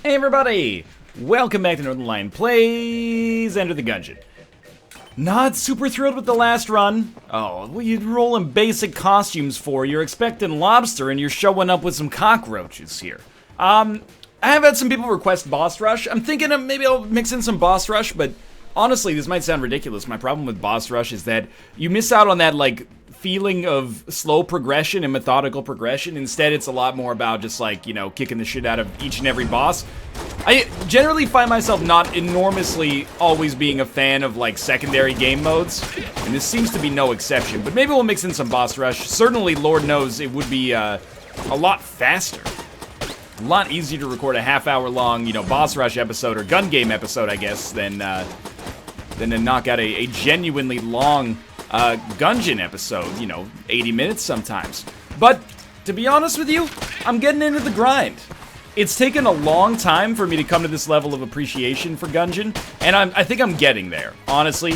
Hey everybody! Welcome back to Northernlion Plays Enter the Gungeon. Not super thrilled with the last run. Oh, what you rolling basic costumes for? You're expecting lobster and you're showing up with some cockroaches here. I have had some people request boss rush. I'm thinking of maybe I'll mix in some boss rush, but honestly, this might sound ridiculous. My problem with boss rush is that you miss out on that, like, feeling of slow progression and methodical progression. Instead, it's a lot more about just, like, you know, kicking the shit out of each and every boss. I generally find myself not enormously always being a fan of, like, secondary game modes, and this seems to be no exception. But maybe we'll mix in some boss rush. Certainly, Lord knows, it would be a lot faster. A lot easier to record a half-hour-long, you know, boss rush episode, or gun game episode, I guess, than to knock out a genuinely long Gungeon episode, you know, 80 minutes sometimes. But, to be honest with you, I'm getting into the grind. It's taken a long time for me to come to this level of appreciation for Gungeon, and I think I'm getting there, honestly.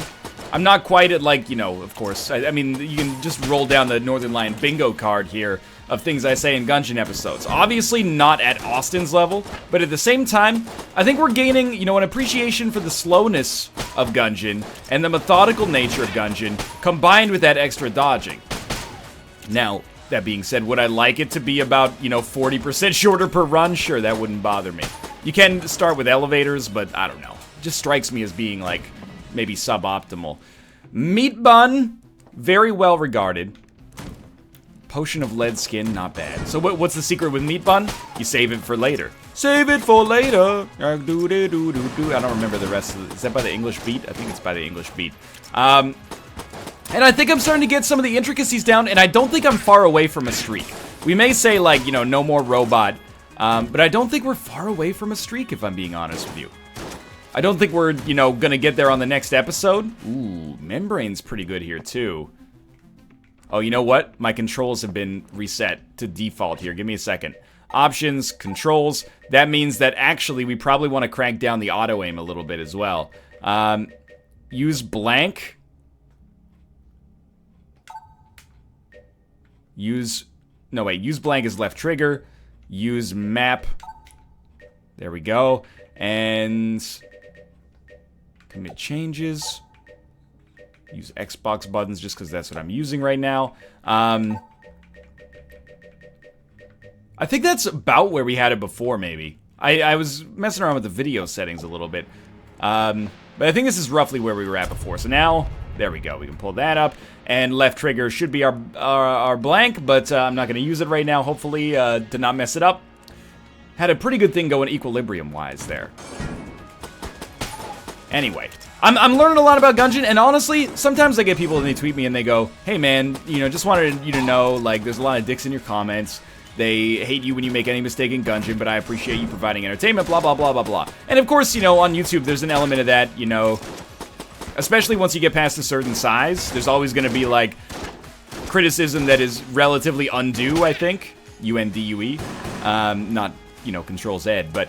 I'm not quite at, like, you know, of course, I mean, you can just roll down the Northernlion bingo card here of things I say in Gungeon episodes. Obviously not at Austin's level, but at the same time, I think we're gaining, you know, an appreciation for the slowness of Gungeon and the methodical nature of Gungeon, combined with that extra dodging. Now, that being said, would I like it to be about, you know, 40% shorter per run? Sure, that wouldn't bother me. You can start with elevators, but I don't know. It just strikes me as being, like, maybe suboptimal. Meat bun, very well regarded. Potion of lead skin, not bad. So what's the secret with meat bun? You save it for later. Save it for later. I don't remember the rest of it. Is that by the English beat? I think it's by the English beat. And I think I'm starting to get some of the intricacies down, and I don't think I'm far away from a streak. We may say, like, you know, no more robot, but I don't think we're far away from a streak, if I'm being honest with you. I don't think we're, you know, gonna get there on the next episode. Ooh, membrane's pretty good here, too. Oh, you know what? My controls have been reset to default here. Give me a second. Options, controls. That means that actually we probably want to crank down the auto-aim a little bit as well. Use blank. Use blank is left trigger. Use map. There we go. And commit changes. Use Xbox buttons just because that's what I'm using right now. I think that's about where we had it before, maybe. I was messing around with the video settings a little bit. But I think this is roughly where we were at before. So now, there we go. We can pull that up. And left trigger should be our blank, but I'm not going to use it right now, hopefully, to not mess it up. Had a pretty good thing going equilibrium-wise there. Anyway, I'm learning a lot about Gungeon, and honestly, sometimes I get people and they tweet me and they go, hey man, you know, just wanted you to know, like, there's a lot of dicks in your comments. They hate you when you make any mistake in Gungeon, but I appreciate you providing entertainment, blah, blah, blah, blah, blah. And of course, you know, on YouTube, there's an element of that, you know, especially once you get past a certain size, there's always going to be, like, criticism that is relatively undue, I think. UNDUE. Not, you know, Control-Z, but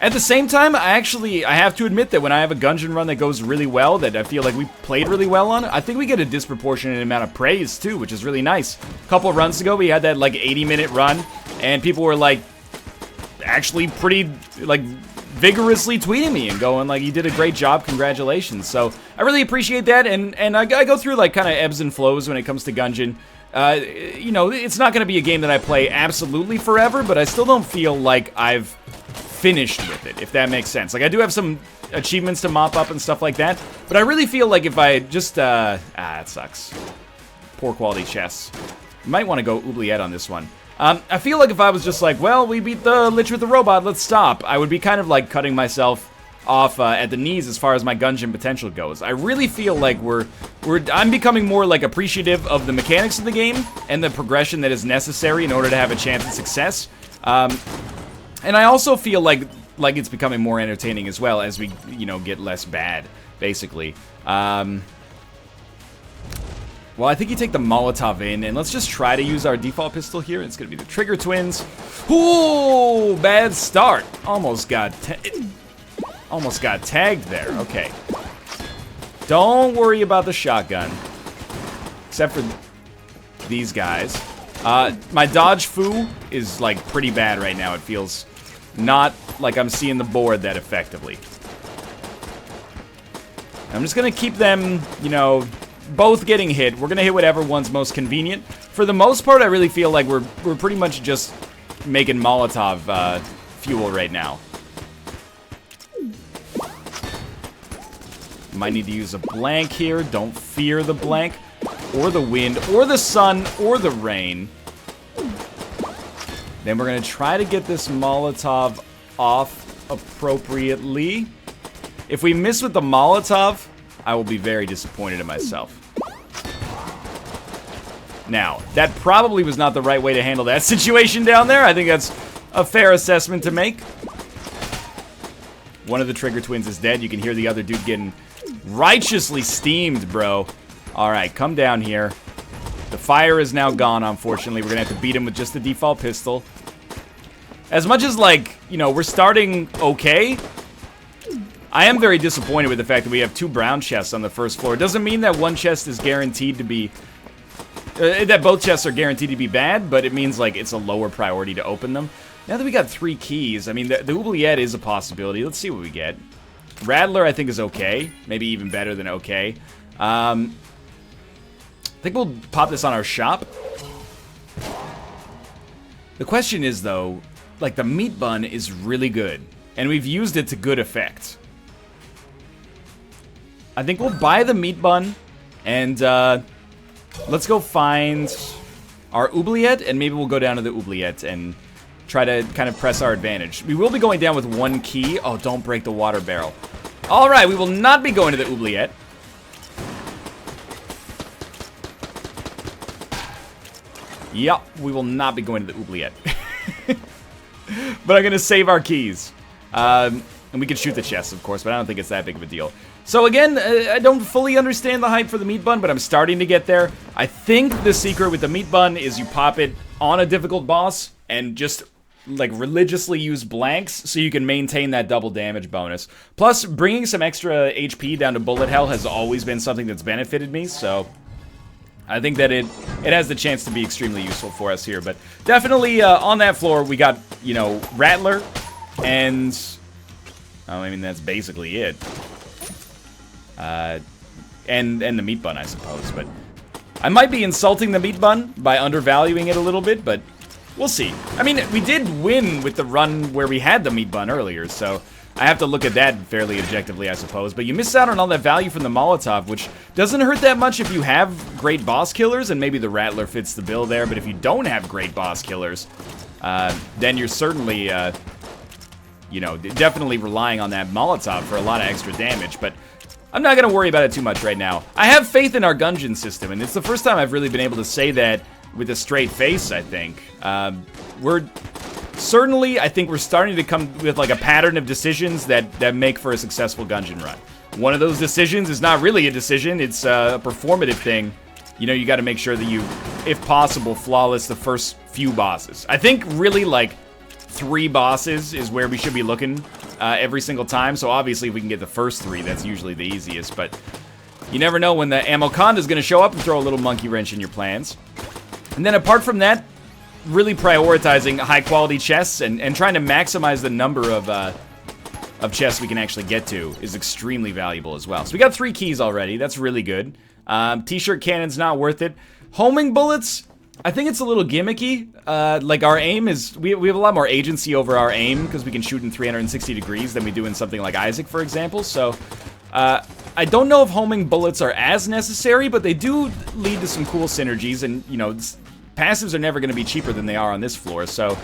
at the same time, I have to admit that when I have a Gungeon run that goes really well, that I feel like we played really well on, I think we get a disproportionate amount of praise, too, which is really nice. A couple of runs ago, we had that, like, 80-minute run, and people were, like, actually pretty, like, vigorously tweeting me and going, like, you did a great job, congratulations. So, I really appreciate that, and I go through, like, kind of ebbs and flows when it comes to Gungeon. You know, it's not going to be a game that I play absolutely forever, but I still don't feel like I've finished with it, if that makes sense. Like, I do have some achievements to mop up and stuff like that, but I really feel like if I just, that sucks. Poor quality chests. You might want to go oubliette on this one. I feel like if I was just like, well, we beat the Lich with the robot, let's stop, I would be kind of like cutting myself off at the knees as far as my Gungeon potential goes. I really feel like I'm becoming more, like, appreciative of the mechanics of the game and the progression that is necessary in order to have a chance at success. And I also feel like it's becoming more entertaining as well as we, you know, get less bad, basically. Well, I think you take the Molotov in, and let's just try to use our default pistol here. It's going to be the Trigger Twins. Ooh, bad start. Almost got tagged there. Okay. Don't worry about the shotgun. Except for these guys. My dodge foo is, like, pretty bad right now. It feels not like I'm seeing the board that effectively. I'm just gonna keep them, you know, both getting hit. We're gonna hit whatever one's most convenient. For the most part, I really feel like we're pretty much just making Molotov fuel right now. Might need to use a blank here. Don't fear the blank, or the wind, or the sun, or the rain. Then we're gonna try to get this Molotov off appropriately. If we miss with the Molotov, I will be very disappointed in myself. Now, that probably was not the right way to handle that situation down there. I think that's a fair assessment to make. One of the Trigger Twins is dead. You can hear the other dude getting righteously steamed, bro. Alright, come down here. The fire is now gone, unfortunately. We're gonna have to beat him with just the default pistol. As much as, like, you know, we're starting okay, I am very disappointed with the fact that we have 2 brown chests on the first floor. It doesn't mean that one chest is guaranteed to be... that both chests are guaranteed to be bad, but it means, like, it's a lower priority to open them. Now that we got 3 keys, I mean, the oubliette is a possibility. Let's see what we get. Rattler, I think, is okay. Maybe even better than okay. I think we'll pop this on our shop. The question is, though, like, the meat bun is really good. And we've used it to good effect. I think we'll buy the meat bun. And, let's go find our oubliette. And maybe we'll go down to the oubliette and try to kind of press our advantage. We will be going down with 1 key. Oh, don't break the water barrel. Alright, we will not be going to the oubliette. Yup, we will not be going to the oubliette. But I'm going to save our keys. And we can shoot the chests, of course, but I don't think it's that big of a deal. So again, I don't fully understand the hype for the meat bun, but I'm starting to get there. I think the secret with the meat bun is you pop it on a difficult boss and just, like, religiously use blanks so you can maintain that double damage bonus. Plus, bringing some extra HP down to bullet hell has always been something that's benefited me, so I think that it has the chance to be extremely useful for us here. But definitely on that floor, we got, you know, Rattler, and I mean, that's basically it. And the meat bun, I suppose. But I might be insulting the meat bun by undervaluing it a little bit, but we'll see. I mean, we did win with the run where we had the meat bun earlier, so I have to look at that fairly objectively, I suppose. But you miss out on all that value from the Molotov, which doesn't hurt that much if you have great boss killers, and maybe the Rattler fits the bill there. But if you don't have great boss killers, then you're certainly, you know, definitely relying on that Molotov for a lot of extra damage. But I'm not going to worry about it too much right now. I have faith in our Gungeon system, and it's the first time I've really been able to say that with a straight face, I think. Certainly, I think we're starting to come with, like, a pattern of decisions that make for a successful Gungeon run. One of those decisions is not really a decision, it's a performative thing. You know, you got to make sure that you, if possible, flawless the first few bosses. I think really, like, 3 bosses is where we should be looking every single time. So obviously, if we can get the first 3, that's usually the easiest. But you never know when the Ammoconda is going to show up and throw a little monkey wrench in your plans. And then apart from that, really prioritizing high-quality chests and trying to maximize the number of chests we can actually get to is extremely valuable as well. So we got 3 keys already. That's really good. T-shirt cannon's not worth it. Homing bullets, I think it's a little gimmicky. Like, our aim is... We have a lot more agency over our aim because we can shoot in 360 degrees than we do in something like Isaac, for example. So, I don't know if homing bullets are as necessary, but they do lead to some cool synergies, and, you know, passives are never going to be cheaper than they are on this floor, so...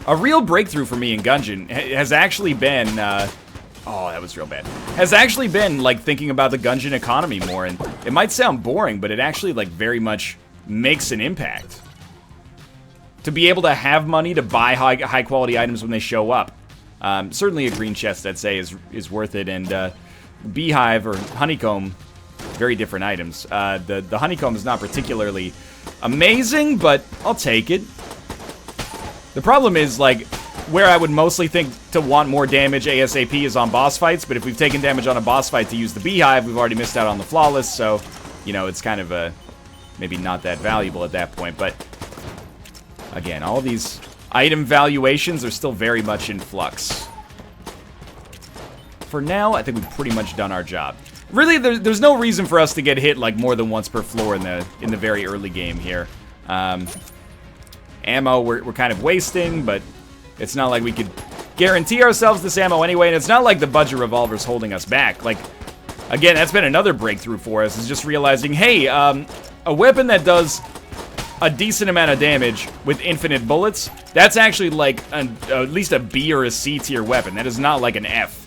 A real breakthrough for me in Gungeon has actually been, oh, that was real bad. Has actually been, like, thinking about the Gungeon economy more, and it might sound boring, but it actually, like, very much makes an impact. To be able to have money to buy high-quality items when they show up. Certainly a green chest, I'd say, is worth it, and, beehive or honeycomb, very different items. The honeycomb is not particularly amazing, but I'll take it. The problem is, like, where I would mostly think to want more damage ASAP is on boss fights, but if we've taken damage on a boss fight to use the beehive, we've already missed out on the flawless, so, you know, it's kind of maybe not that valuable at that point. But again, all these item valuations are still very much in flux. For now, I think we've pretty much done our job. Really, there's no reason for us to get hit like more than once per floor in the very early game here. Ammo, we're kind of wasting, but it's not like we could guarantee ourselves this ammo anyway, and it's not like the budget revolver's holding us back. Like, again, that's been another breakthrough for us, is just realizing, hey, a weapon that does a decent amount of damage with infinite bullets, that's actually like at least a B or a C tier weapon. That is not like an F.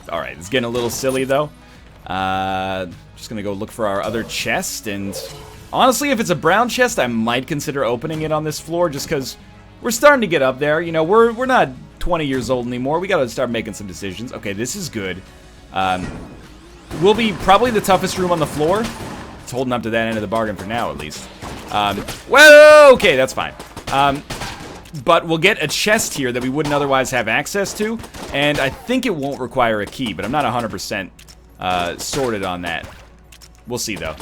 Alright, it's getting a little silly though. Just gonna go look for our other chest, and honestly, if it's a brown chest, I might consider opening it on this floor, just because we're starting to get up there. You know, we're not 20 years old anymore. We gotta start making some decisions. Okay, this is good. Will be probably the toughest room on the floor. It's holding up to that end of the bargain for now, at least. Well, okay, that's fine. But we'll get a chest here that we wouldn't otherwise have access to, and I think it won't require a key, but I'm not 100% sorted on that. We'll see, though.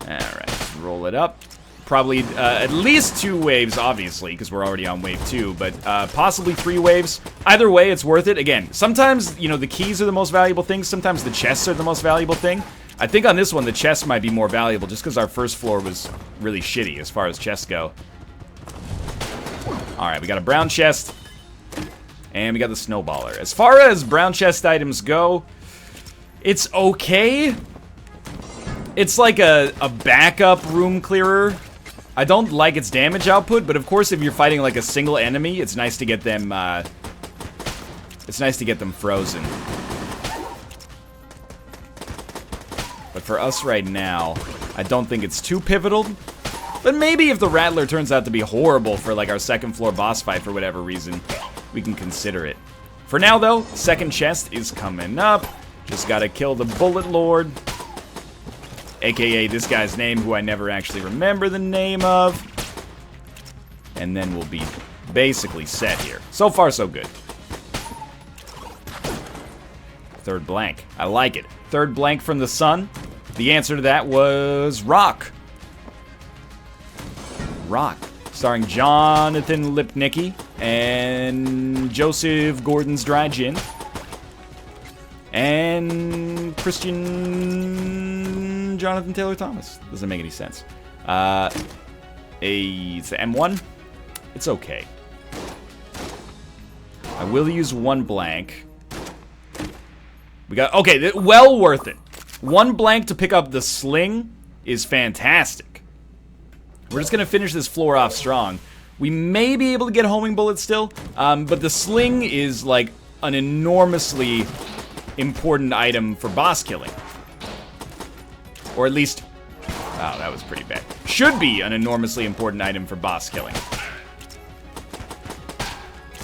Alright, roll it up. Probably at least 2 waves, obviously, because we're already on wave 2, but possibly 3 waves. Either way, it's worth it. Again, sometimes, you know, the keys are the most valuable thing. Sometimes the chests are the most valuable thing. I think on this one, the chests might be more valuable, just because our first floor was really shitty as far as chests go. Alright, we got a brown chest, and we got the snowballer. As far as brown chest items go, it's okay. It's like a backup room clearer. I don't like its damage output, but of course, if you're fighting like a single enemy, it's nice to get them. It's nice to get them frozen. But for us right now, I don't think it's too pivotal. But maybe if the Rattler turns out to be horrible for like our second floor boss fight for whatever reason, we can consider it. For now though, second chest is coming up. Just gotta kill the Bullet Lord. AKA this guy's name, who I never actually remember the name of. And then we'll be basically set here. So far, so good. Third blank. I like it. Third blank from the sun. The answer to that was Rock. Rock. Starring Jonathan Lipnicki and Joseph Gordon's Dry Gin. And Christian Jonathan Taylor Thomas. Doesn't make any sense. It's the M1. It's okay. I will use 1 blank. We got, okay, well worth it. 1 blank to pick up the sling is fantastic. We're just gonna finish this floor off strong. We may be able to get homing bullets still, but the sling is like an enormously important item for boss killing. Or at least, oh, that was pretty bad. Should be an enormously important item for boss killing.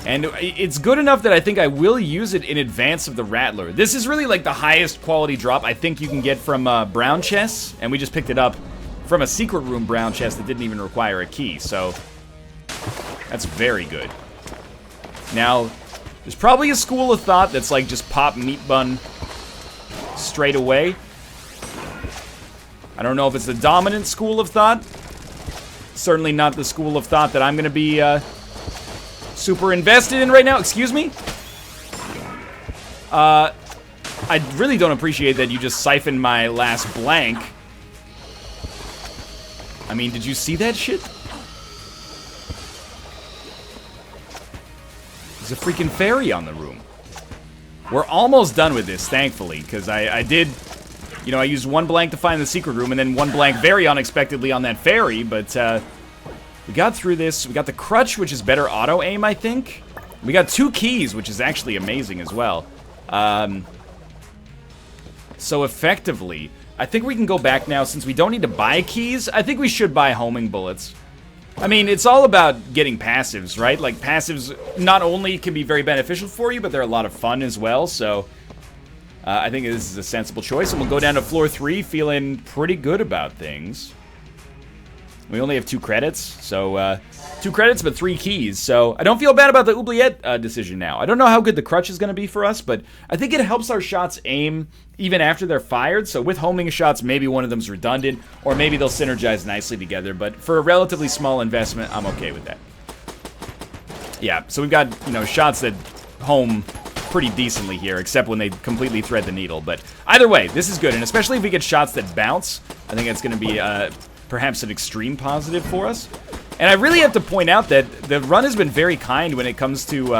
And it's good enough that I think I will use it in advance of the Rattler. This is really like the highest quality drop I think you can get from brown chests, and we just picked it up from a secret room brown chest that didn't even require a key, so that's very good. Now, there's probably a school of thought that's like just pop meat bun straight away. I don't know if it's the dominant school of thought. Certainly not the school of thought that I'm gonna be super invested in right now. Excuse me? I really don't appreciate that you just siphoned my last blank. I mean, did you see that shit? There's a freaking fairy on the room. We're almost done with this, thankfully, because I did, you know, I used 1 blank to find the secret room, and then 1 blank very unexpectedly on that fairy, but we got through this. We got the crutch, which is better auto-aim, I think. We got 2 keys, which is actually amazing as well. So effectively, I think we can go back now, since we don't need to buy keys. I think we should buy homing bullets. I mean, it's all about getting passives, right? Like, passives not only can be very beneficial for you, but they're a lot of fun as well, so I think this is a sensible choice, and we'll go down to floor 3 feeling pretty good about things. We only have 2 credits, so 2 credits but 3 keys. So I don't feel bad about the oubliette decision now. I don't know how good the crutch is going to be for us, but I think it helps our shots aim even after they're fired. So with homing shots, maybe one of them's redundant, or maybe they'll synergize nicely together. But for a relatively small investment, I'm okay with that. Yeah, so we've got, you know, shots that home pretty decently here, except when they completely thread the needle. But either way, this is good, and especially if we get shots that bounce, I think it's going to be perhaps an extreme positive for us. And I really have to point out that the run has been very kind when it comes to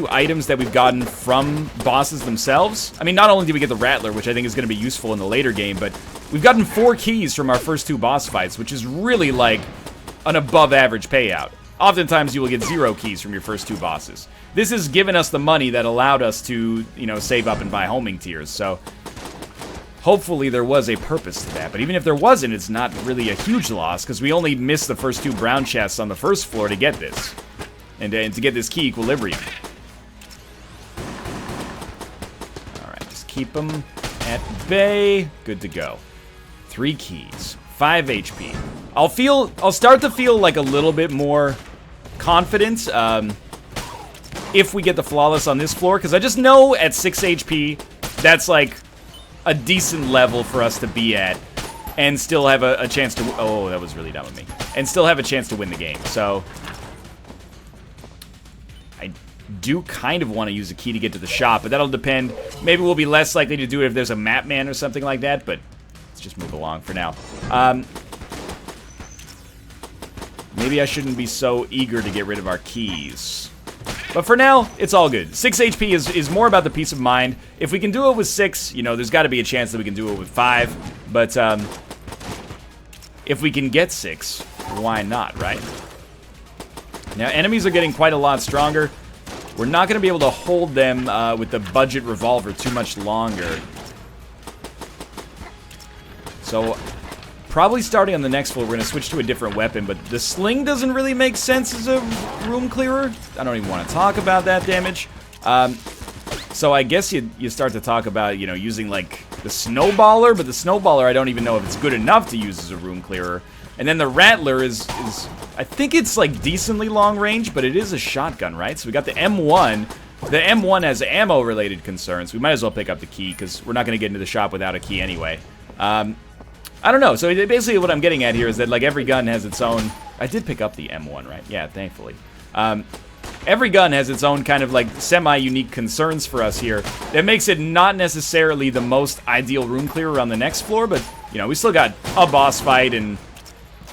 items that we've gotten from bosses themselves. I mean, not only did we get the Rattler, which I think is going to be useful in the later game, but we've gotten 4 keys from our first 2 boss fights, which is really like an above-average payout. Oftentimes, you will get 0 keys from your first 2 bosses. This has given us the money that allowed us to, you know, save up and buy homing tiers, so hopefully there was a purpose to that. But even if there wasn't, it's not really a huge loss, because we only missed the first 2 brown chests on the first floor to get this. And to get this key equilibrium. Alright, just keep them at bay. Good to go. 3 keys. 5 HP. I'll start to feel like a little bit more confident if we get the flawless on this floor, because I just know at 6 HP, that's like a decent level for us to be at and still have a chance to... Oh, that was really dumb of me. And still have a chance to win the game. So I do kind of want to use a key to get to the shop, but that'll depend. Maybe we'll be less likely to do it if there's a map man or something like that, but let's just move along for now. Maybe I shouldn't be so eager to get rid of our keys. But for now, it's all good. 6 HP is more about the peace of mind. If we can do it with 6, you know, there's got to be a chance that we can do it with 5. But if we can get 6, why not, right? Now, enemies are getting quite a lot stronger. We're not going to be able to hold them with the budget revolver too much longer. So probably starting on the next floor, we're going to switch to a different weapon, but the sling doesn't really make sense as a room clearer. I don't even want to talk about that damage. So I guess you start to talk about, you know, using like the snowballer, but the snowballer I don't even know if it's good enough to use as a room clearer. And then the Rattler is I think it's like decently long range, but it is a shotgun, right? So we got the M1. The M1 has ammo-related concerns. We might as well pick up the key, because we're not going to get into the shop without a key anyway. I don't know. So basically what I'm getting at here is that like every gun has its own... I did pick up the M1, right? Yeah, thankfully. Every gun has its own kind of like semi-unique concerns for us here. That makes it not necessarily the most ideal room clearer on the next floor, but, you know, we still got a boss fight and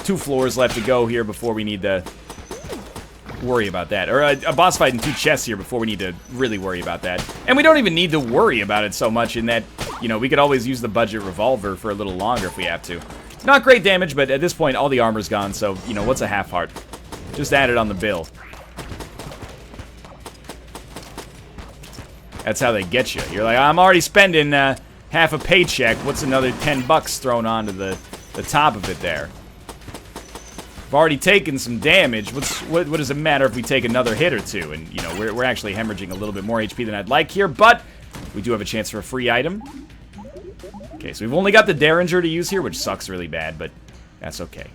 2 floors left to go here before we need to worry about that. Or a boss fight and 2 chests here before we need to really worry about that. And we don't even need to worry about it so much in that, you know, we could always use the budget revolver for a little longer if we have to. Not great damage, but at this point, all the armor's gone, so, you know, what's a half heart? Just add it on the bill. That's how they get you. You're like, I'm already spending half a paycheck. What's another 10 bucks thrown onto the top of it there? I've already taken some damage. What does it matter if we take another hit or 2? And, you know, we're actually hemorrhaging a little bit more HP than I'd like here, but we do have a chance for a free item. Okay, so we've only got the Derringer to use here, which sucks really bad, but that's okay.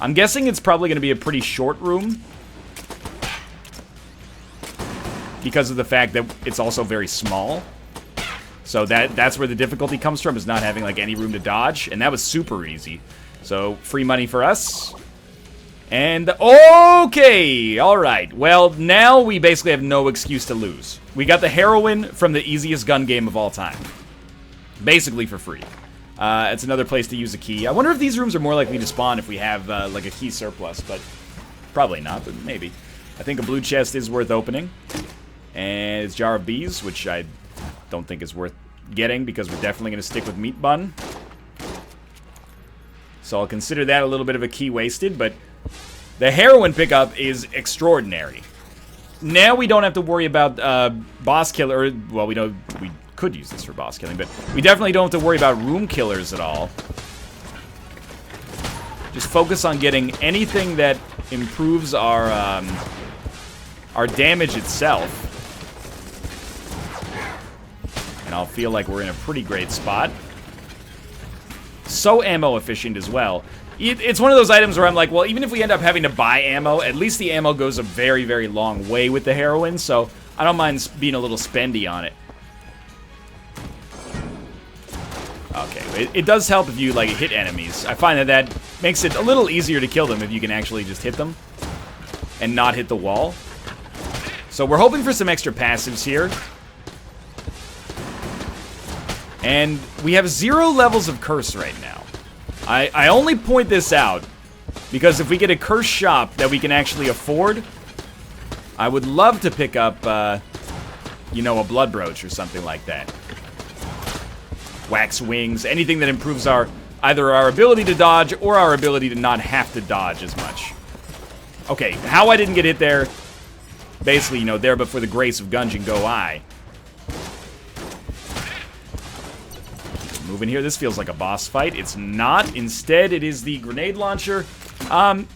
I'm guessing it's probably going to be a pretty short room, because of the fact that it's also very small. So that's where the difficulty comes from, is not having like any room to dodge, and that was super easy. So free money for us. And okay, all right. Well, now we basically have no excuse to lose. We got the heroin from the easiest gun game of all time, basically for free. It's another place to use a key. I wonder if these rooms are more likely to spawn if we have like a key surplus, but probably not, but maybe. I think a blue chest is worth opening. And it's Jar of Bees, which I don't think is worth getting, because we're definitely going to stick with Meat Bun. So I'll consider that a little bit of a key wasted, but the heroin pickup is extraordinary. Now we don't have to worry about boss killer. Well, we could use this for boss killing, but we definitely don't have to worry about room killers at all. Just focus on getting anything that improves our damage itself. And I'll feel like we're in a pretty great spot. so ammo efficient as well. It's one of those items where I'm like, well, even if we end up having to buy ammo, at least the ammo goes a very, very long way with the heroine, so I don't mind being a little spendy on it. Okay, it does help if you, like, hit enemies. I find that makes it a little easier to kill them if you can actually just hit them and not hit the wall. So we're hoping for some extra passives here. And we have 0 levels of curse right now. I only point this out because if we get a curse shop that we can actually afford, I would love to pick up, you know, a blood brooch or something like that. Wax wings, anything that improves either our ability to dodge or our ability to not have to dodge as much. Okay, how I didn't get hit there, basically, you know, there but for the grace of Gungeon go I. Moving here, this feels like a boss fight. It's not. Instead, it is the grenade launcher.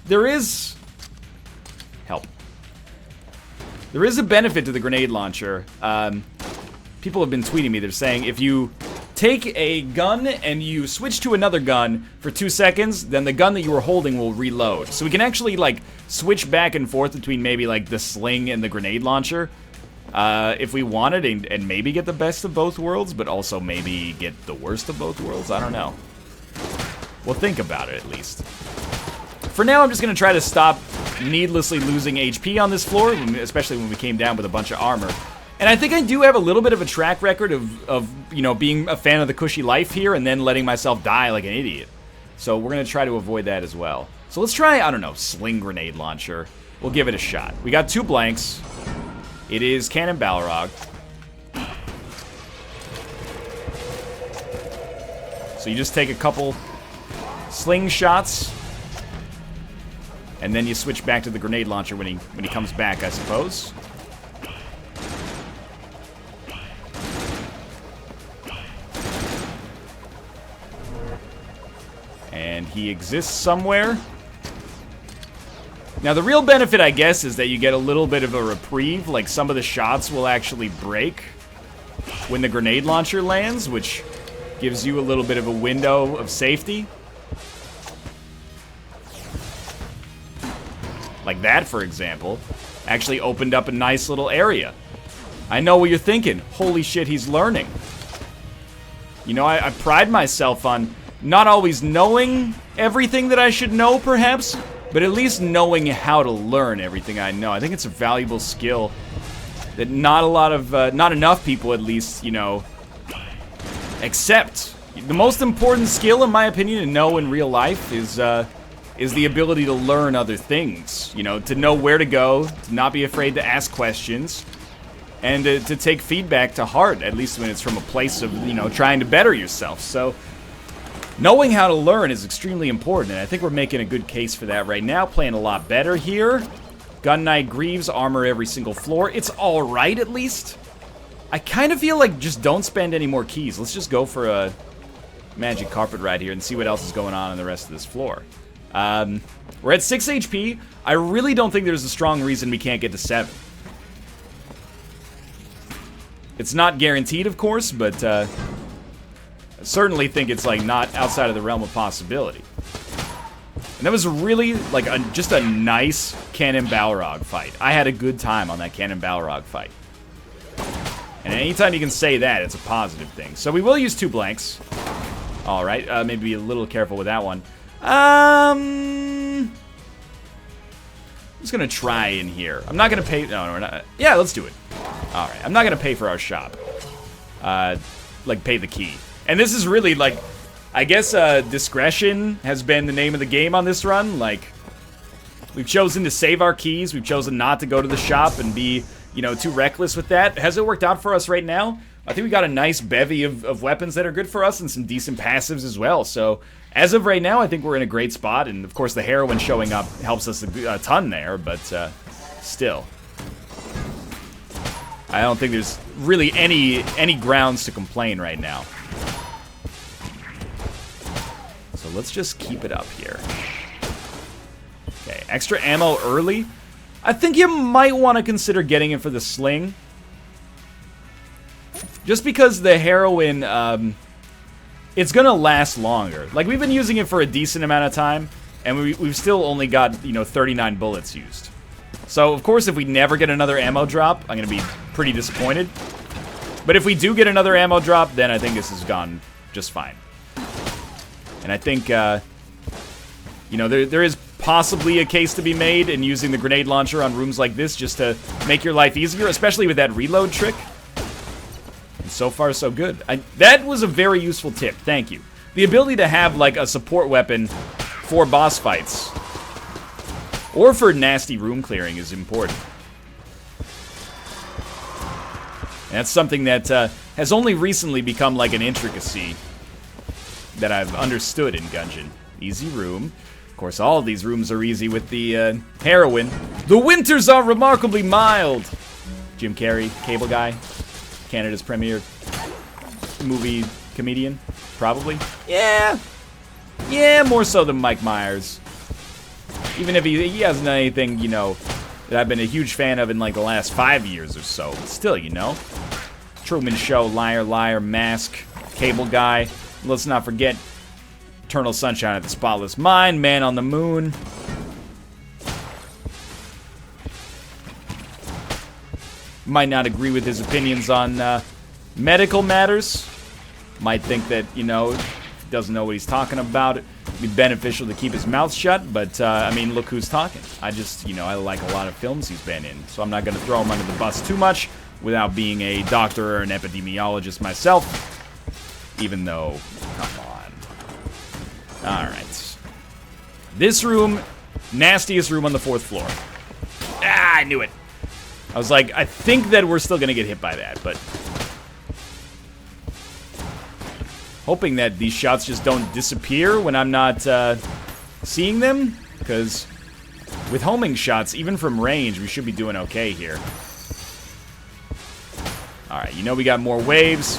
There is... Help. There is a benefit to the grenade launcher. People have been tweeting me. They're saying if you take a gun and you switch to another gun for 2 seconds, then the gun that you were holding will reload. So we can actually, like, switch back and forth between maybe, like, the sling and the grenade launcher. If we wanted, and maybe get the best of both worlds, but also maybe get the worst of both worlds. I don't know. We'll think about it, at least. For now, I'm just going to try to stop needlessly losing HP on this floor, especially when we came down with a bunch of armor. And I think I do have a little bit of a track record of you know, being a fan of the cushy life here and then letting myself die like an idiot. So we're going to try to avoid that as well. So let's try, I don't know, sling grenade launcher. We'll give it a shot. We got 2 blanks. It is Cannon Balrog. So you just take a couple sling shots, and then you switch back to the grenade launcher when he comes back, I suppose. And he exists somewhere. Now, the real benefit, I guess, is that you get a little bit of a reprieve. Like, some of the shots will actually break when the grenade launcher lands, which gives you a little bit of a window of safety. Like that, for example, actually opened up a nice little area. I know what you're thinking. Holy shit, he's learning. You know, I pride myself on not always knowing everything that I should know, perhaps, but at least knowing how to learn everything I know. I think it's a valuable skill that not enough people, at least, you know, accept. The most important skill, in my opinion, to know in real life is the ability to learn other things. You know, to know where to go, to not be afraid to ask questions, and to take feedback to heart, at least when it's from a place of, you know, trying to better yourself. So knowing how to learn is extremely important, and I think we're making a good case for that right now. Playing a lot better here. Gun Knight Greaves, armor every single floor. It's alright, at least. I kind of feel like just don't spend any more keys. Let's just go for a magic carpet ride here and see what else is going on in the rest of this floor. We're at 6 HP. I really don't think there's a strong reason we can't get to 7. It's not guaranteed, of course, but I certainly think it's, like, not outside of the realm of possibility. And that was really, like, just a nice Cannon Balrog fight. I had a good time on that Cannon Balrog fight. And anytime you can say that, it's a positive thing. So we will use 2 blanks. Alright, maybe be a little careful with that one. I'm just gonna try in here. I'm not gonna pay... No, we're not... Yeah, let's do it. Alright, I'm not gonna pay for our shop. Like, pay the key. And this is really, like, I guess discretion has been the name of the game on this run. Like, we've chosen to save our keys. We've chosen not to go to the shop and be, you know, too reckless with that. Has it worked out for us right now? I think we got a nice bevy of weapons that are good for us and some decent passives as well. So, as of right now, I think we're in a great spot. And, of course, the heroine showing up helps us a ton there, but still. I don't think there's really any grounds to complain right now. So let's just keep it up here. Okay, extra ammo early. I think you might want to consider getting it for the sling. Just because the heroine, it's gonna last longer. Like, we've been using it for a decent amount of time, and we've still only got, you know, 39 bullets used. So, of course, if we never get another ammo drop, I'm gonna be pretty disappointed. But if we do get another ammo drop, then I think this has gone just fine. And I think, you know, there is possibly a case to be made in using the grenade launcher on rooms like this just to make your life easier, especially with that reload trick. And so far, so good. That was a very useful tip. Thank you. The ability to have, like, a support weapon for boss fights or for nasty room clearing is important. And that's something that has only recently become, like, an intricacy that I've understood in Gungeon. Easy room. Of course, all of these rooms are easy with the heroine. The winters are remarkably mild. Jim Carrey, cable guy, Canada's premier movie comedian, probably. Yeah, more so than Mike Myers. Even if he hasn't done anything, you know, that I've been a huge fan of in like the last 5 years or so. But still, you know, Truman Show, Liar, Liar, Mask, Cable Guy. Let's not forget Eternal Sunshine of the Spotless Mind, Man on the Moon. Might not agree with his opinions on medical matters. Might think that, you know, he doesn't know what he's talking about. It'd be beneficial to keep his mouth shut, but, I mean, look who's talking. I just, you know, I like a lot of films he's been in, so I'm not going to throw him under the bus too much without being a doctor or an epidemiologist myself, even though, come on. Alright. This room, nastiest room on the 4th floor. Ah, I knew it. I was like, I think that we're still going to get hit by that, but hoping that these shots just don't disappear when I'm not seeing them, because with homing shots, even from range, we should be doing okay here. Alright, you know we got more waves.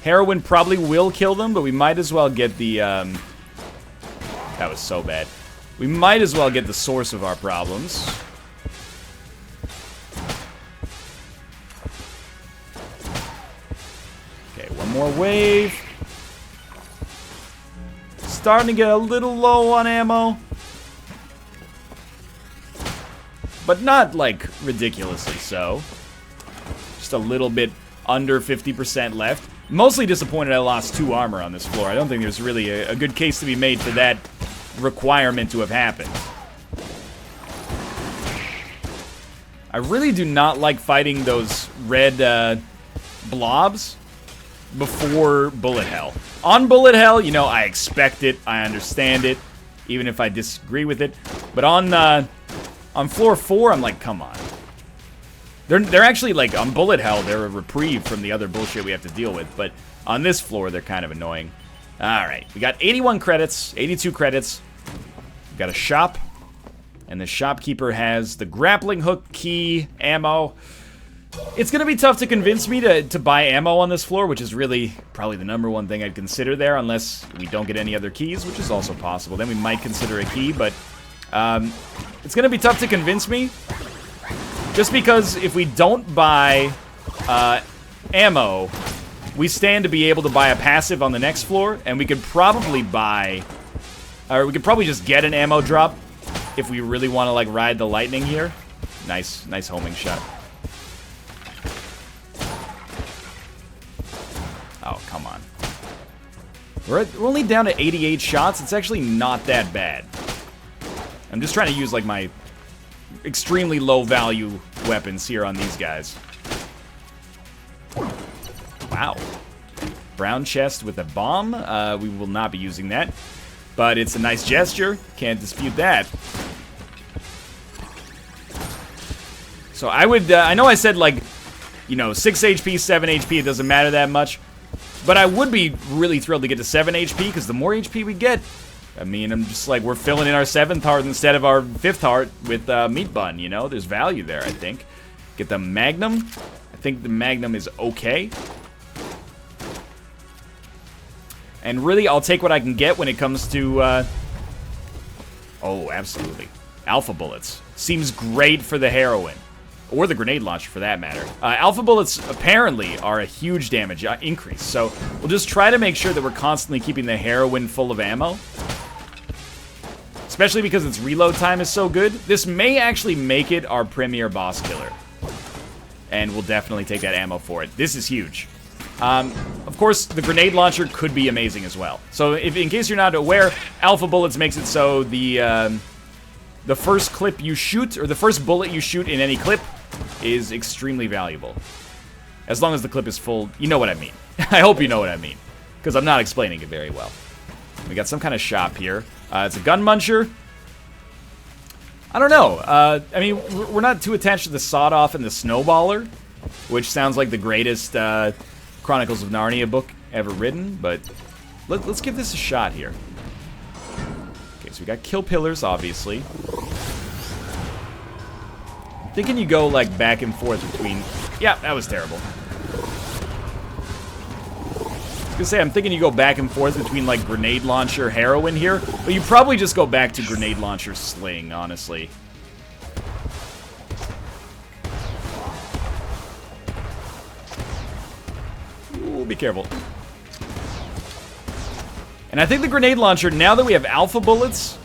Heroin probably will kill them, but we might as well get the, that was so bad. We might as well get the source of our problems. Okay, one more wave. Starting to get a little low on ammo. But not, like, ridiculously so. Just a little bit under 50% left. Mostly disappointed I lost 2 armor on this floor. I don't think there's really a good case to be made for that requirement to have happened. I really do not like fighting those red blobs before bullet hell. On bullet hell, you know, I expect it, I understand it, even if I disagree with it. But on floor 4, I'm like, come on. They're actually, like, on bullet hell, they're a reprieve from the other bullshit we have to deal with. But on this floor, they're kind of annoying. Alright, we got 81 credits, 82 credits. We got a shop. And the shopkeeper has the grappling hook, key, ammo. It's going to be tough to convince me to buy ammo on this floor, which is really probably the #1 thing I'd consider there, unless we don't get any other keys, which is also possible. Then we might consider a key, but it's going to be tough to convince me. Just because if we don't buy ammo, we stand to be able to buy a passive on the next floor, and we could probably buy, or we could probably just get an ammo drop if we really want to, like, ride the lightning here. Nice homing shot. Oh, come on. We're only down to 88 shots. It's actually not that bad. I'm just trying to use, like, my extremely low value weapons here on these guys. Wow. Brown chest with a bomb. We will not be using that. But it's a nice gesture. Can't dispute that. So I would, I know I said, like, you know, 6 HP, 7 HP, it doesn't matter that much. But I would be really thrilled to get to 7 HP, because the more HP we get, I mean, I'm just like, we're filling in our 7th heart instead of our 5th heart with meat bun, you know? There's value there, I think. Get the Magnum. I think the Magnum is okay. And really, I'll take what I can get when it comes to, oh, absolutely. Alpha bullets. Seems great for the heroine. or the grenade launcher for that matter. Alpha bullets apparently are a huge damage increase, so we'll just try to make sure that we're constantly keeping the heroin full of ammo. Especially because its reload time is so good. This may actually make it our premier boss killer. And we'll definitely take that ammo for it. This is huge. Of course, the grenade launcher could be amazing as well. So if, in case you're not aware, Alpha Bullets makes it so the first clip you shoot, or the first bullet you shoot in any clip, is extremely valuable. As long as the clip is full, you know what I mean. I hope you know what I mean, because I'm not explaining it very well. We got some kind of shop here. It's a gun muncher. I don't know. I mean, we're not too attached to the sawed-off and the snowballer, which sounds like the greatest Chronicles of Narnia book ever written, but let's give this a shot here. Okay, so we got kill pillars, obviously. Thinking you go, like, back and forth between... Yeah, that was terrible. I was gonna say, I'm thinking you go back and forth between, like, grenade launcher, heroin here, but you probably just go back to grenade launcher, sling, honestly. Ooh, be careful. And I think the grenade launcher, now that we have alpha bullets,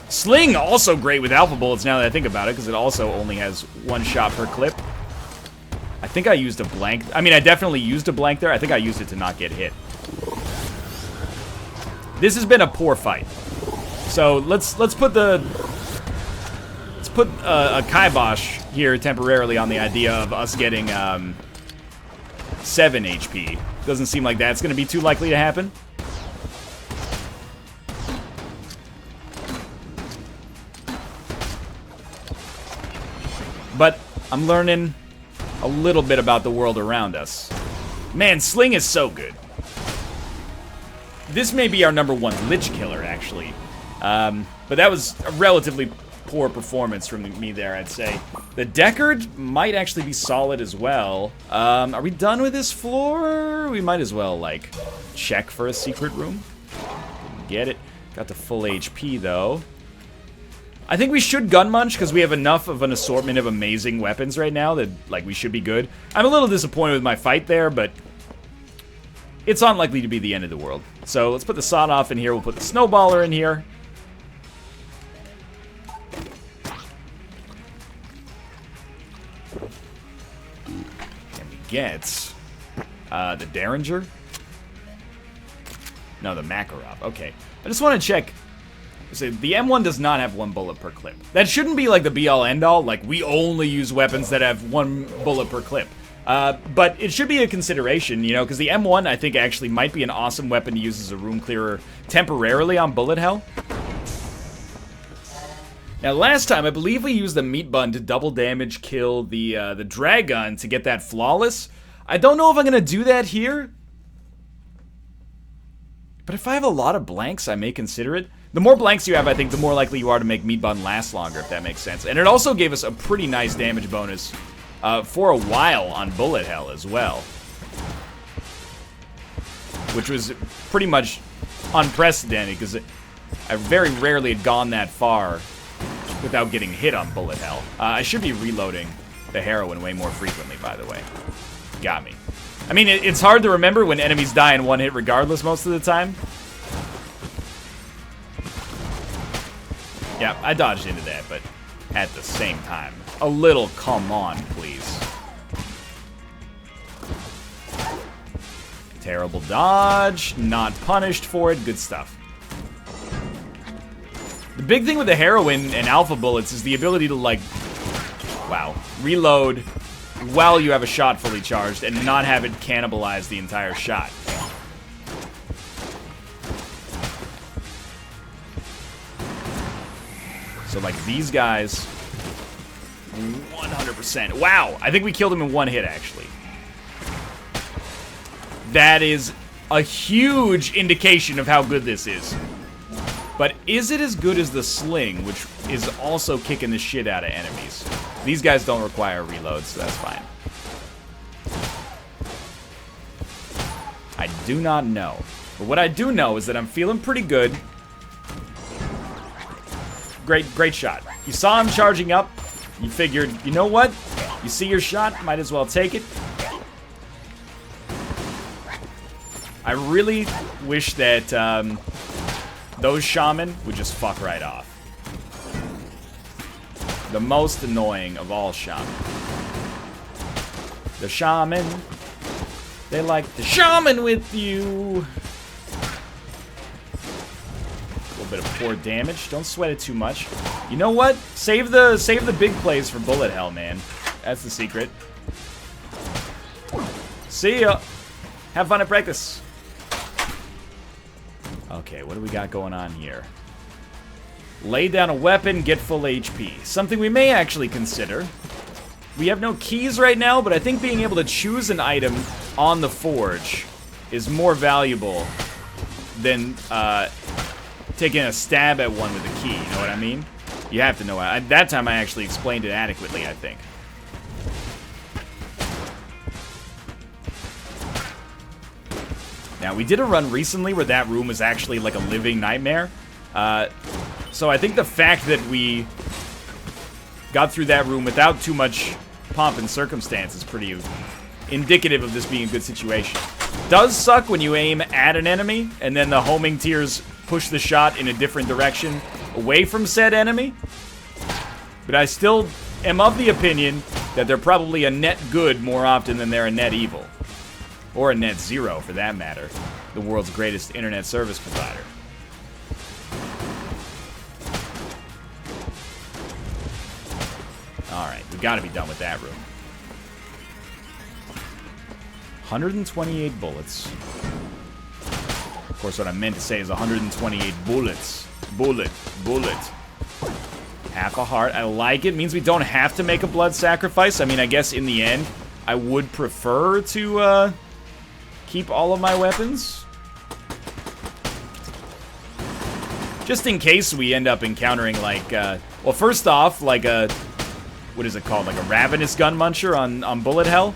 sling also great with alpha bullets now that I think about it, because it also only has one shot per clip. I think I used a blank. I mean, I definitely used a blank there. I think I used it to not get hit. This has been a poor fight. So let's put a kibosh here temporarily on the idea of us getting 7 HP. Doesn't seem like that's going to be too likely to happen. But I'm learning a little bit about the world around us. Man, sling is so good. This may be our #1 Lich killer, actually. But that was a relatively poor performance from me there, I'd say. The Deckard might actually be solid as well. Are we done with this floor? We might as well, like, check for a secret room. Didn't get it. Got the full HP, though. I think we should gun munch because we have enough of an assortment of amazing weapons right now that, like, we should be good. I'm a little disappointed with my fight there, but it's unlikely to be the end of the world. So let's put the sawed-off in here. We'll put the snowballer in here. And we get the Derringer. No, the Makarov. Okay. I just want to check. So the M1 does not have 1 bullet per clip. That shouldn't be like the be-all end-all, like we only use weapons that have 1 bullet per clip. But it should be a consideration, you know, because the M1 I think actually might be an awesome weapon to use as a room clearer temporarily on bullet hell. Now last time I believe we used the meat bun to double damage kill the dragon to get that flawless. I don't know if I'm gonna do that here. But if I have a lot of blanks, I may consider it. The more blanks you have, I think, the more likely you are to make Meat Bun last longer, if that makes sense. And it also gave us a pretty nice damage bonus for a while on Bullet Hell as well. Which was pretty much unprecedented, because I very rarely had gone that far without getting hit on Bullet Hell. I should be reloading the heroin way more frequently, by the way. Got me. I mean, it's hard to remember when enemies die in 1 hit regardless most of the time. Yeah, I dodged into that, but at the same time, a little come on, please. Terrible dodge, not punished for it, good stuff. The big thing with the heroin and alpha bullets is the ability to, like, wow, reload while you have a shot fully charged and not have it cannibalize the entire shot. So, like, these guys, 100%. Wow, I think we killed him in 1 hit, actually. That is a huge indication of how good this is. But is it as good as the sling, which is also kicking the shit out of enemies? These guys don't require reloads, so that's fine. I do not know. But what I do know is that I'm feeling pretty good. Great shot. You saw him charging up. You figured, you know what? You see your shot, might as well take it. I really wish that those shaman would just fuck right off. The most annoying of all shaman. The shaman. They like the shaman with you. A little bit of poor damage. Don't sweat it too much. You know what? Save the big plays for bullet hell, man. That's the secret. See ya. Have fun at practice. Okay, what do we got going on here? Lay down a weapon, get full HP. Something we may actually consider. We have no keys right now, but I think being able to choose an item on the forge is more valuable than taking a stab at one with a key, you know what I mean? You have to know. That time I actually explained it adequately, I think. Now, we did a run recently where that room was actually like a living nightmare. So I think the fact that we got through that room without too much pomp and circumstance is pretty indicative of this being a good situation. Does suck when you aim at an enemy and then the homing tiers push the shot in a different direction away from said enemy. But I still am of the opinion that they're probably a net good more often than they're a net evil. Or a net zero, for that matter. The world's greatest internet service provider. Alright, we gotta be done with that room. 128 bullets. Of course, what I meant to say is 128 bullets. Bullet. Half a heart. I like it. Means we don't have to make a blood sacrifice. I mean, I guess in the end, I would prefer to, keep all of my weapons. Just in case we end up encountering, like, well, first off, like a... What is it called? Like a ravenous gun muncher on bullet hell?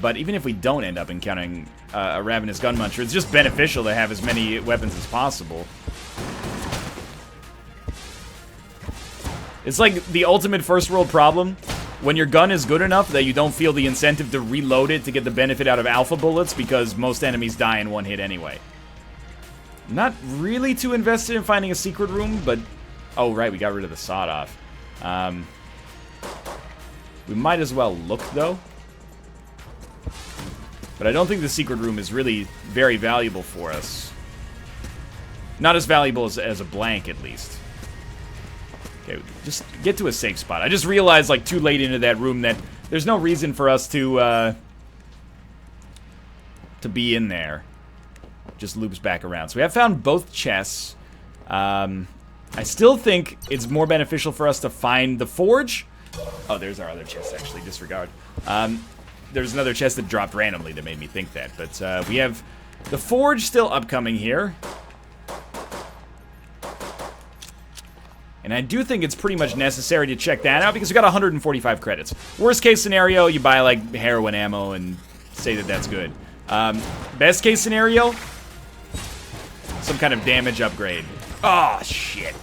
But even if we don't end up encountering a ravenous gun muncher, it's just beneficial to have as many weapons as possible. It's like the ultimate first world problem. When your gun is good enough that you don't feel the incentive to reload it to get the benefit out of alpha bullets because most enemies die in one hit anyway. I'm not really too invested in finding a secret room, but... Oh, right, we got rid of the sawed-off. We might as well look, though. But I don't think the secret room is really very valuable for us. Not as valuable as a blank, at least. Okay, just get to a safe spot. I just realized, like, too late into that room that there's no reason for us to be in there. Just loops back around. So we have found both chests. I still think it's more beneficial for us to find the forge. Oh, there's our other chest, actually. Disregard. There's another chest that dropped randomly that made me think that. But we have the forge still upcoming here. And I do think it's pretty much necessary to check that out because we got 145 credits. Worst case scenario, you buy, like, heroin ammo and say that that's good. Best case scenario, some kind of damage upgrade. Oh, shit.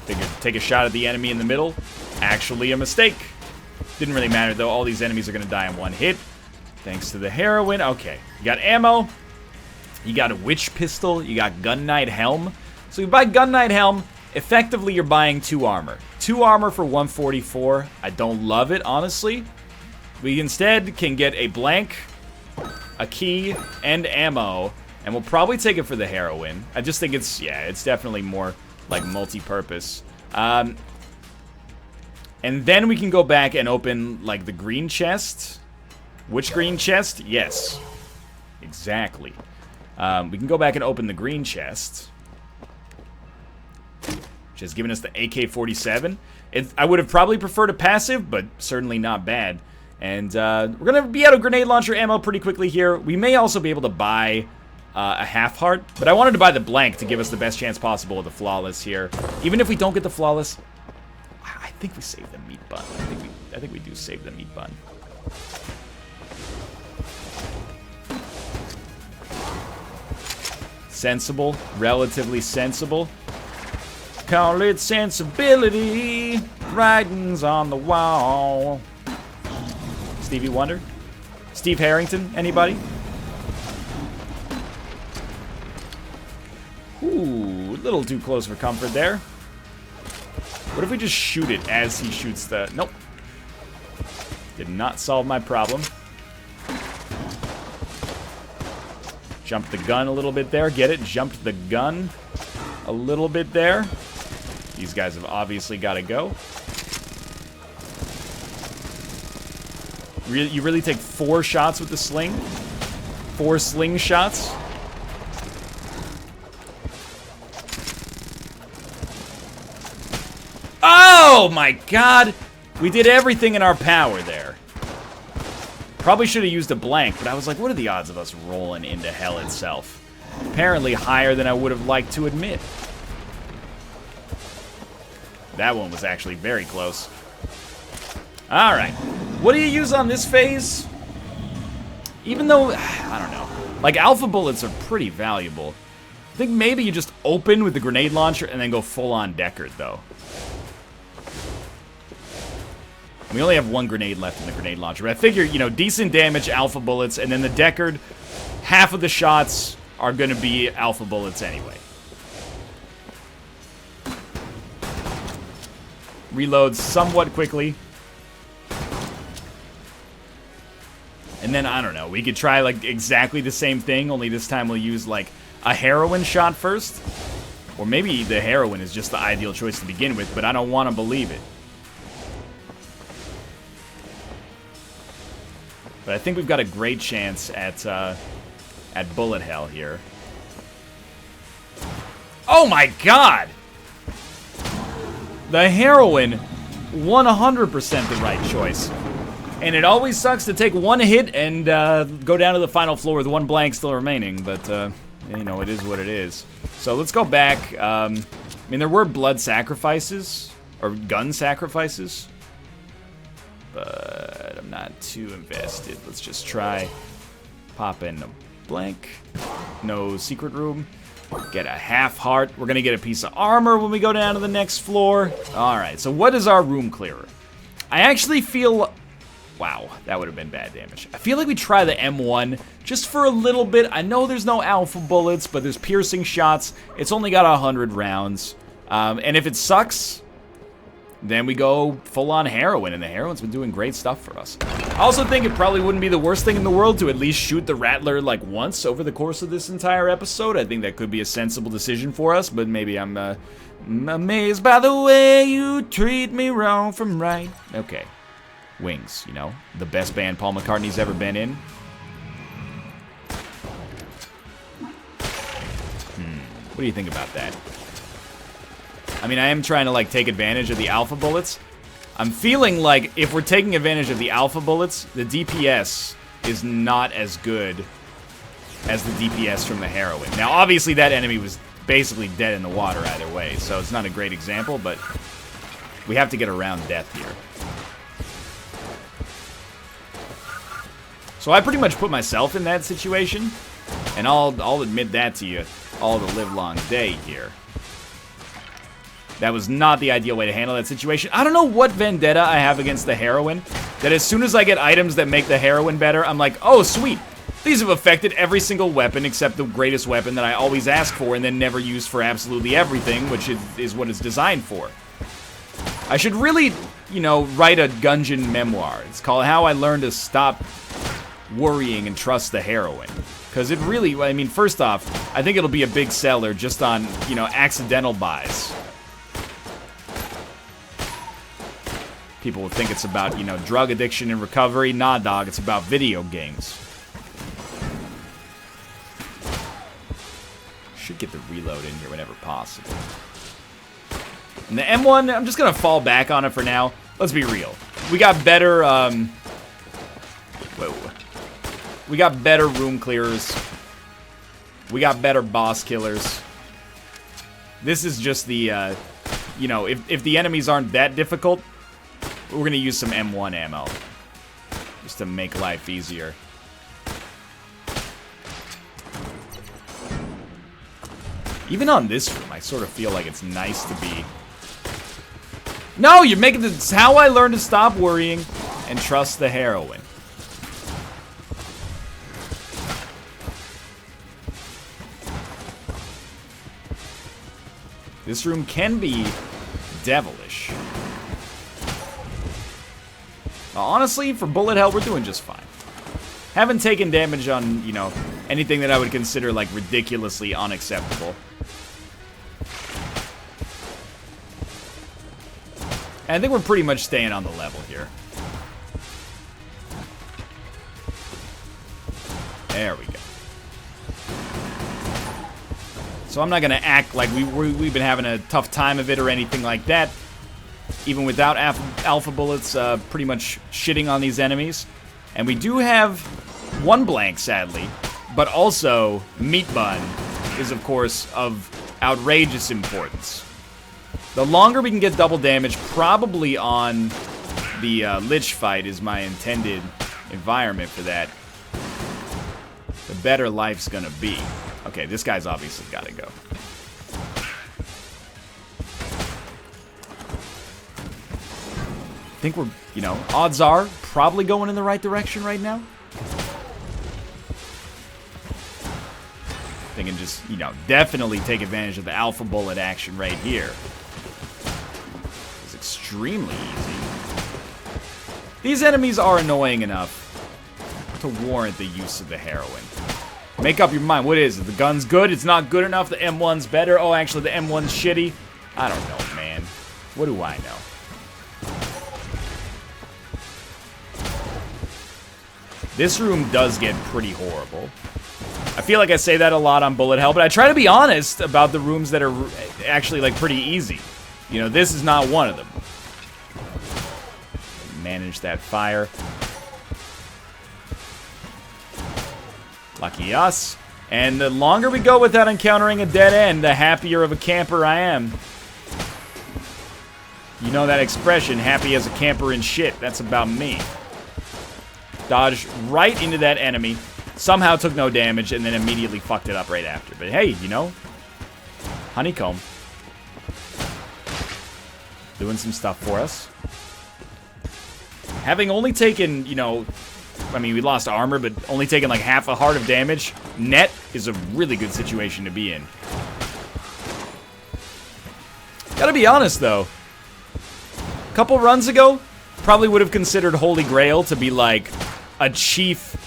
Figured take a shot at the enemy in the middle. Actually a mistake. Didn't really matter, though. All these enemies are going to die in one hit. Thanks to the heroin. Okay. You got ammo. You got a witch pistol. You got Gun Knight helm. So you buy Gun Knight helm. Effectively, you're buying 2 armor. 2 armor for 144. I don't love it, honestly. We instead can get a blank, a key, and ammo, and we'll probably take it for the heroin. I just think it's, yeah, it's definitely more, like, multi-purpose. And then we can go back and open, like, the green chest. Which green chest? Yes. Exactly. We can go back and open the green chest, which has given us the AK-47. I would have probably preferred a passive, but certainly not bad. And we're going to be out of grenade launcher ammo pretty quickly here. We may also be able to buy a half heart, but I wanted to buy the blank to give us the best chance possible with the flawless here. Even if we don't get the flawless, I think we save the meat bun. I think we do save the meat bun. Sensible. Relatively sensible. Call it sensibility. Writings on the wall. Stevie Wonder? Steve Harrington? Anybody? Ooh, a little too close for comfort there. What if we just shoot it as he shoots the... Nope. Did not solve my problem. Jumped the gun a little bit there. Get it? Jumped the gun a little bit there. These guys have obviously got to go. You really take 4 shots with the sling? 4 sling shots? Oh my god! We did everything in our power there. Probably should have used a blank, but I was like, what are the odds of us rolling into hell itself? Apparently higher than I would have liked to admit. That one was actually very close. Alright. What do you use on this phase? Even though, I don't know. Like, alpha bullets are pretty valuable. I think maybe you just open with the grenade launcher and then go full-on Deckard, though. We only have 1 grenade left in the grenade launcher. But I figure, you know, decent damage, alpha bullets, and then the Deckard, half of the shots are going to be alpha bullets anyway. Reload somewhat quickly. And then, I don't know, we could try, like, exactly the same thing, only this time we'll use, like, a heroin shot first. Or maybe the heroin is just the ideal choice to begin with, but I don't want to believe it. But I think we've got a great chance at bullet hell here. Oh my god! The heroin, 100% the right choice. And it always sucks to take 1 hit and go down to the final floor with 1 blank still remaining, but, you know, it is what it is. So let's go back. I mean, there were blood sacrifices, or gun sacrifices, but I'm not too invested. Let's just try pop in a blank. No secret room. Get a half heart. We're going to get a piece of armor when we go down to the next floor. All right, so what is our room clearer? I actually feel... Wow, that would have been bad damage. I feel like we try the M1 just for a little bit. I know there's no alpha bullets, but there's piercing shots. It's only got 100 rounds. And if it sucks, then we go full-on heroin, and the heroin's been doing great stuff for us. I also think it probably wouldn't be the worst thing in the world to at least shoot the Rattler, like, once over the course of this entire episode. I think that could be a sensible decision for us, but maybe I'm amazed by the way you treat me wrong from right. Okay. Wings, you know, the best band Paul McCartney's ever been in. What do you think about that? I mean, I am trying to, like, take advantage of the alpha bullets. I'm feeling like if we're taking advantage of the alpha bullets, the DPS is not as good as the DPS from the heroin. Now, obviously, that enemy was basically dead in the water either way, so it's not a great example, but we have to get around death here. So I pretty much put myself in that situation, and I'll admit that to you all the livelong day here. That was not the ideal way to handle that situation. I don't know what vendetta I have against the heroin, that as soon as I get items that make the heroin better, I'm like, oh, sweet. These have affected every single weapon except the greatest weapon that I always ask for and then never use for absolutely everything, which is what it's designed for. I should really, you know, write a Gungeon memoir. It's called How I Learned to Stop Worrying and Trust the Heroin. Because it really, I mean, first off, I think it'll be a big seller just on, you know, accidental buys. People will think it's about, you know, drug addiction and recovery. Nah, dog, it's about video games. Should get the reload in here whenever possible. And the M1, I'm just gonna fall back on it for now. Let's be real. We got better, whoa. We got better room clearers. We got better boss killers. This is just the, you know, if the enemies aren't that difficult, we're going to use some M1 ammo. Just to make life easier. Even on this room, I sort of feel like it's nice to be... No, you're making this... It's how I learned to stop worrying and trust the heroine. This room can be devilish. Honestly, for bullet hell, we're doing just fine. Haven't taken damage on, you know, anything that I would consider, like, ridiculously unacceptable. And I think we're pretty much staying on the level here. There we go. So I'm not going to act like we've been having a tough time of it or anything like that. Even without alpha bullets, pretty much shitting on these enemies. And we do have one blank, sadly. But also, Meat Bun is, of course, of outrageous importance. The longer we can get double damage, probably on the Lich fight is my intended environment for that, the better life's gonna be. Okay, this guy's obviously gotta go. I think we're, you know, odds are probably going in the right direction right now. Thinking just, you know, definitely take advantage of the alpha bullet action right here. It's extremely easy. These enemies are annoying enough to warrant the use of the heroin. Make up your mind. What is it? The gun's good? It's not good enough? The M1's better? Oh, actually, the M1's shitty? I don't know, man. What do I know? This room does get pretty horrible. I feel like I say that a lot on bullet hell, but I try to be honest about the rooms that are actually, like, pretty easy. You know, this is not one of them. Manage that fire. Lucky us. And the longer we go without encountering a dead end, the happier of a camper I am. You know that expression, happy as a camper in shit. That's about me. Dodged right into that enemy. Somehow took no damage, and then immediately fucked it up right after. But hey, you know, honeycomb. Doing some stuff for us. Having only taken, you know, I mean, we lost armor, but only taken like half a heart of damage, net is a really good situation to be in. Gotta be honest, though. A couple runs ago, probably would have considered Holy Grail to be like a chief...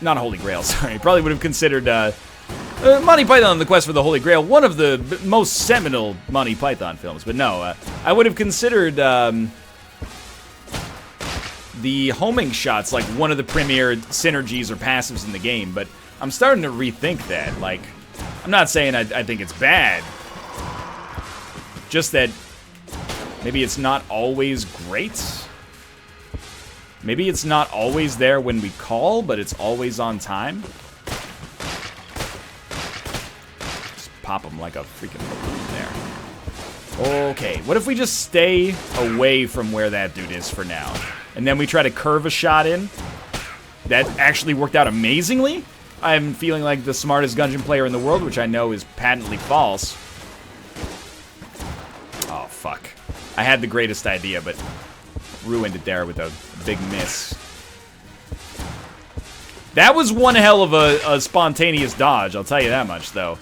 Not a Holy Grail, sorry. Probably would have considered Monty Python and the Quest for the Holy Grail one of the most seminal Monty Python films. But no, I would have considered the homing shots like one of the premier synergies or passives in the game. But I'm starting to rethink that. Like, I'm not saying I think it's bad. Just that maybe it's not always great. Maybe it's not always there when we call, but it's always on time. Just pop them like a freaking balloon there. Okay, what if we just stay away from where that dude is for now? And then we try to curve a shot in? That actually worked out amazingly? I'm feeling like the smartest Gungeon player in the world, which I know is patently false. Oh, fuck. I had the greatest idea, but ruined it there with a big miss. That was one hell of a spontaneous dodge, I'll tell you that much, though.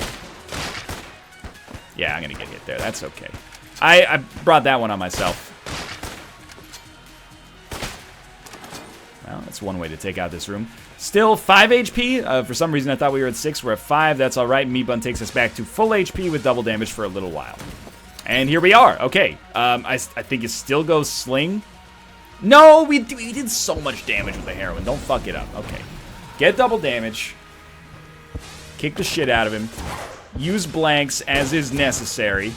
Yeah, I'm gonna get hit there. That's okay. I brought that one on myself. Well, that's one way to take out this room. Still 5 HP. For some reason, I thought we were at 6. We're at 5. That's all right. Meat Bun takes us back to full HP with double damage for a little while. And here we are. Okay. I think it still goes Sling. No, we did so much damage with the heroin. Don't fuck it up. Okay. Get double damage. Kick the shit out of him. Use blanks as is necessary.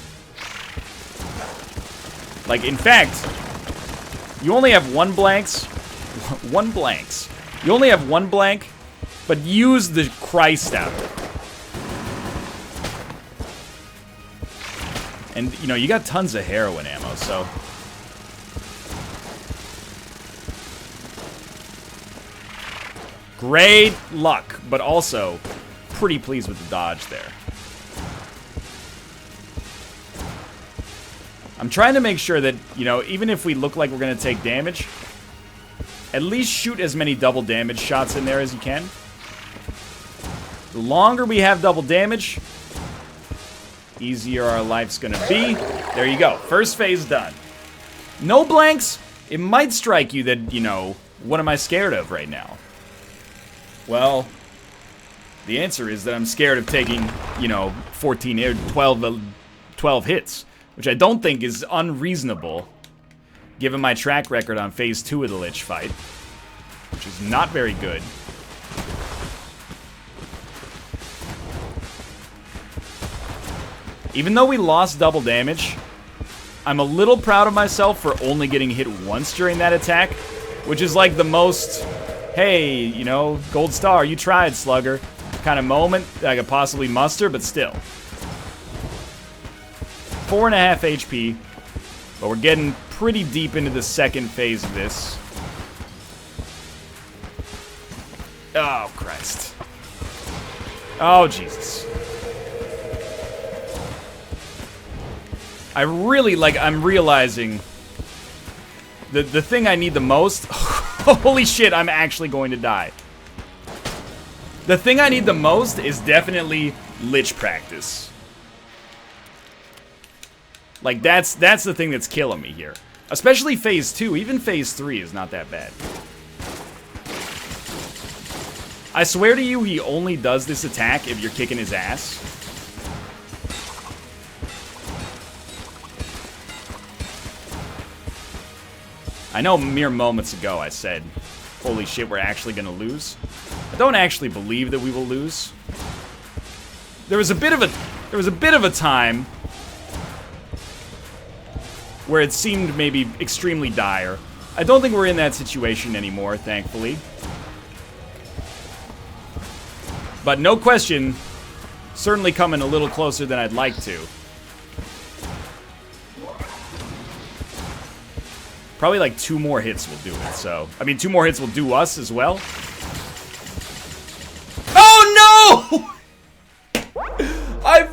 Like, in fact, you only have one blanks. One blanks. You only have one blank, but use the Christ out of it. And, you know, you got tons of heroin ammo, so... Great luck, but also pretty pleased with the dodge there. I'm trying to make sure that, you know, even if we look like we're going to take damage, at least shoot as many double damage shots in there as you can. The longer we have double damage, easier our life's going to be. There you go. First phase done. No blanks. It might strike you that, you know, what am I scared of right now? Well, the answer is that I'm scared of taking, you know, 14 or 12 hits, which I don't think is unreasonable, given my track record on phase 2 of the Lich fight, which is not very good. Even though we lost double damage, I'm a little proud of myself for only getting hit once during that attack, which is like the most, hey, you know, gold star, you tried, slugger, kind of moment that I could possibly muster, but still. 4.5 HP, but we're getting pretty deep into the second phase of this. Oh, Christ. Oh, Jesus. I'm realizing the thing I need the most, holy shit, I'm actually going to die. The thing I need the most is definitely Lich practice. Like, that's the thing that's killing me here. Especially phase 2, even phase 3 is not that bad. I swear to you, he only does this attack if you're kicking his ass. I know mere moments ago I said, holy shit, we're actually gonna lose. I don't actually believe that we will lose. There was a bit of a time where it seemed maybe extremely dire. I don't think we're in that situation anymore, thankfully. But no question, certainly coming a little closer than I'd like to. Probably like 2 more hits will do it, so... I mean, 2 more hits will do us as well. Oh, no! I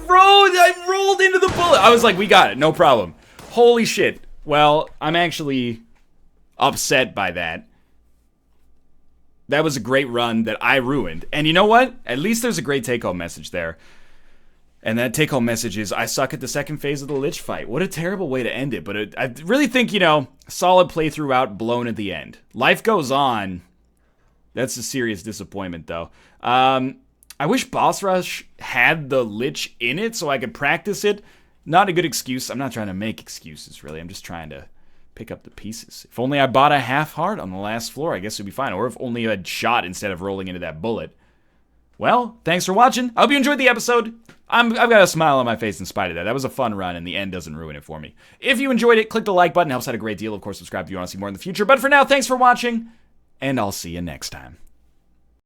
rolled into the bullet. I was like, we got it, no problem. Holy shit. Well, I'm actually upset by that. That was a great run that I ruined. And you know what? At least there's a great take-home message there. And that take-home message is, I suck at the second phase of the Lich fight. What a terrible way to end it. But I really think, you know, solid play throughout, blown at the end. Life goes on. That's a serious disappointment, though. I wish Boss Rush had the Lich in it so I could practice it. Not a good excuse. I'm not trying to make excuses, really. I'm just trying to pick up the pieces. If only I bought a half heart on the last floor, I guess it'd be fine. Or if only I had shot instead of rolling into that bullet. Well, thanks for watching. I hope you enjoyed the episode. I've got a smile on my face in spite of that. That was a fun run, and the end doesn't ruin it for me. If you enjoyed it, click the like button. It helps out a great deal. Of course, subscribe if you want to see more in the future. But for now, thanks for watching, and I'll see you next time.